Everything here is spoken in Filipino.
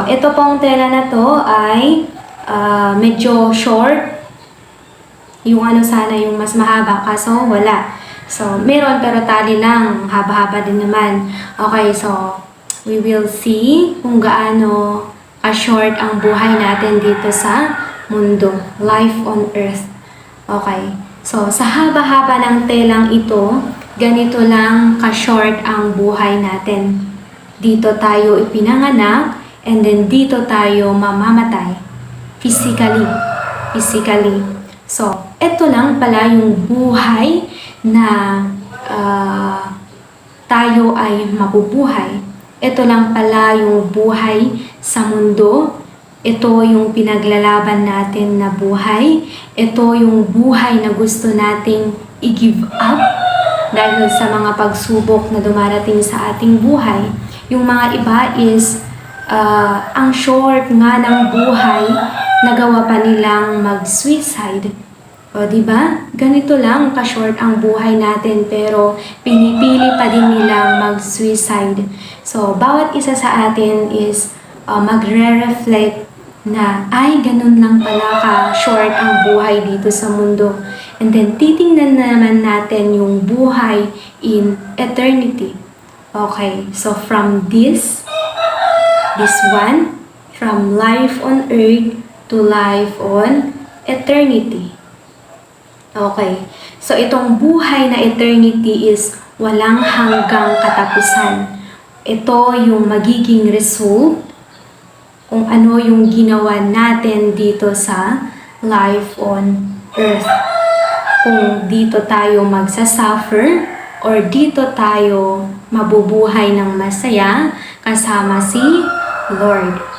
ito pong tela na to ay medyo short. Yung ano sana yung mas mahaba, kaso wala. So, meron pero tali lang. Haba-haba din naman. Okay, so we will see kung gaano ka-short ang buhay natin dito sa mundo. Life on earth. Okay. So, sa haba-haba ng telang ito, ganito lang ka-short ang buhay natin. Dito tayo ipinanganak, and then dito tayo mamamatay. Physically. So, ito lang pala yung buhay na tayo ay mabubuhay. Ito lang pala yung buhay sa mundo. Ito yung pinaglalaban natin na buhay. Ito yung buhay na gusto nating i-give up dahil sa mga pagsubok na dumarating sa ating buhay. Yung mga iba is ang short nga ng buhay, nagawa pa nilang mag-suicide. O diba? Ganito lang ka-short ang buhay natin pero pinipili pa din nilang mag-suicide. So, bawat isa sa atin is magre-reflect na ay ganun lang pala ka-short ang buhay dito sa mundo. And then titingnan naman natin yung buhay in eternity. Okay, so from this one, from life on earth to life on eternity. Okay, so itong buhay na eternity is walang hanggang katapusan. Ito yung magiging result kung ano yung ginawa natin dito sa life on earth. Kung dito tayo magsasuffer or dito tayo mabubuhay ng masaya kasama si Lord.